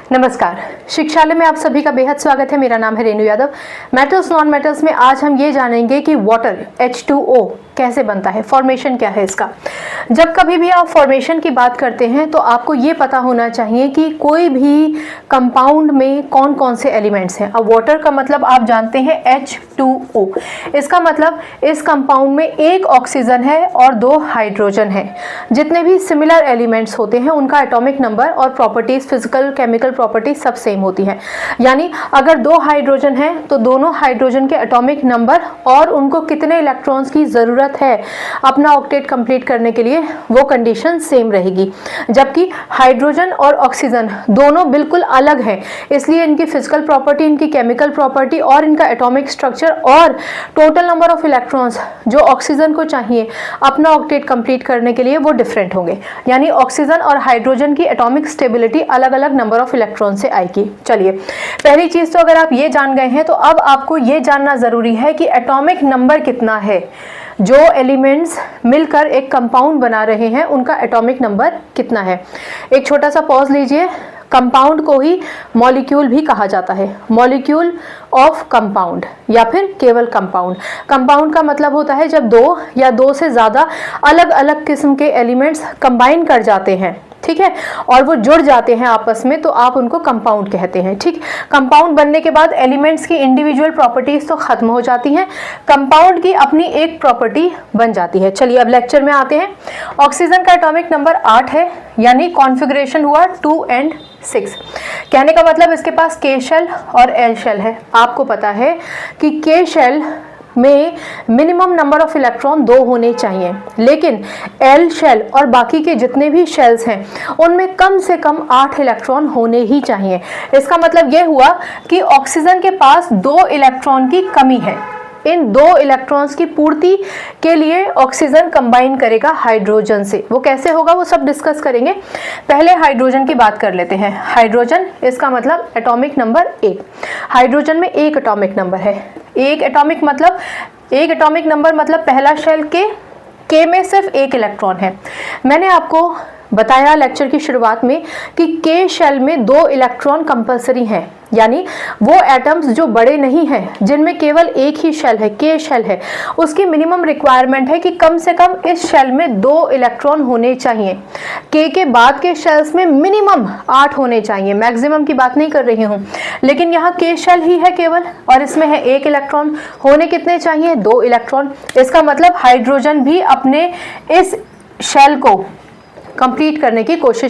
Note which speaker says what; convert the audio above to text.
Speaker 1: नमस्कार, शिक्षालय में आप सभी का बेहद स्वागत है। मेरा नाम है Renu Yadav. Metals non metals में आज हम ये जानेंगे कि वाटर H2O कैसे बनता है, फॉर्मेशन क्या है इसका। जब कभी भी आप फॉर्मेशन की बात करते हैं तो आपको ये पता होना चाहिए कि कोई भी कंपाउंड में कौन कौन से एलिमेंट्स हैं। अब वाटर का मतलब आप जानते हैं H2O, इसका मतलब इस कंपाउंड में एक ऑक्सीजन है और दो हाइड्रोजन है। जितने भी सिमिलर एलिमेंट्स होते हैं उनका एटॉमिक नंबर और प्रॉपर्टीज, फिजिकल केमिकल प्रॉपर्टीज सब सेम होती हैं। यानी अगर दो हाइड्रोजन है तो दोनों हाइड्रोजन के एटॉमिक नंबर और उनको कितने इलेक्ट्रॉन्स की ज़रूरत है अपना ऑक्टेट कंप्लीट करने के लिए, वो कंडीशन सेम रहेगी। जबकि हाइड्रोजन और ऑक्सीजन दोनों बिल्कुल अलग हैं, इसलिए इनकी फिजिकल प्रॉपर्टी, इनकी केमिकल प्रॉपर्टी और इनका एटॉमिक स्ट्रक्चर और टोटल नंबर ऑफ इलेक्ट्रॉन्स जो ऑक्सीजन को चाहिए अपना ऑक्टेट कंप्लीट करने के लिए वो डिफरेंट होंगे। यानी ऑक्सीजन और हाइड्रोजन की एटॉमिक स्टेबिलिटी अलग अलग नंबर ऑफ इलेक्ट्रॉन से आएगी। चलिए, पहली चीज तो अगर आप ये जान गए हैं तो अब आपको ये जानना जरूरी है कि एटॉमिक नंबर कितना है। जो एलिमेंट्स मिलकर एक कंपाउंड बना रहे हैं उनका एटॉमिक नंबर कितना है। एक छोटा सा पॉज लीजिए। कंपाउंड को ही मॉलिक्यूल भी कहा जाता है, मॉलिक्यूल ऑफ कंपाउंड या फिर केवल कंपाउंड। कंपाउंड का मतलब होता है जब दो या दो से ज़्यादा अलग अलग किस्म के एलिमेंट्स कंबाइन कर जाते हैं, ठीक है, और वो जुड़ जाते हैं आपस में, तो आप उनको कंपाउंड कहते हैं। ठीक, कंपाउंड बनने के बाद एलिमेंट्स की इंडिविजुअल प्रॉपर्टीज तो खत्म हो जाती हैं, कंपाउंड की अपनी एक प्रॉपर्टी बन जाती है। चलिए अब लेक्चर में आते हैं। ऑक्सीजन का एटॉमिक नंबर 8 है, यानी कॉन्फ़िगरेशन हुआ 2 and 6। कहने का मतलब इसके पास K शेल और L शेल है। आपको पता है कि K शेल में मिनिमम नंबर ऑफ इलेक्ट्रॉन 2 होने चाहिए, लेकिन L शेल और बाकी के जितने भी शेल्स हैं उनमें कम से कम 8 इलेक्ट्रॉन होने ही चाहिए। इसका मतलब ये हुआ कि ऑक्सीजन के पास 2 इलेक्ट्रॉन की कमी है। इन 2 इलेक्ट्रॉन्स की पूर्ति के लिए ऑक्सीजन कंबाइन करेगा हाइड्रोजन से। वो कैसे होगा वो सब डिस्कस करेंगे। पहले हाइड्रोजन की बात कर लेते हैं। हाइड्रोजन, इसका मतलब एटॉमिक नंबर 1। हाइड्रोजन में एक एटॉमिक नंबर है। एक एटॉमिक नंबर मतलब पहला शेल K में सिर्फ एक इलेक्ट्रॉन है। मैंने आपको बताया लेक्चर की शुरुआत में कि K शेल में 2 इलेक्ट्रॉन कंपलसरी हैं, यानी वो एटम्स जो बड़े नहीं हैं, जिनमें केवल एक ही शेल है, K शेल है, उसकी मिनिमम रिक्वायरमेंट है कि कम से कम इस शेल में 2 इलेक्ट्रॉन होने चाहिए। K के बाद के शेल्स में मिनिमम 8 होने चाहिए, मैक्सिमम की बात नहीं कर रही हूँ, लेकिन यहाँ K शेल ही है केवल और इसमें है 1 इलेक्ट्रॉन। होने कितने चाहिए? 2 इलेक्ट्रॉन। इसका मतलब हाइड्रोजन भी अपने इस शेल को कंप्लीट करने की कोशिश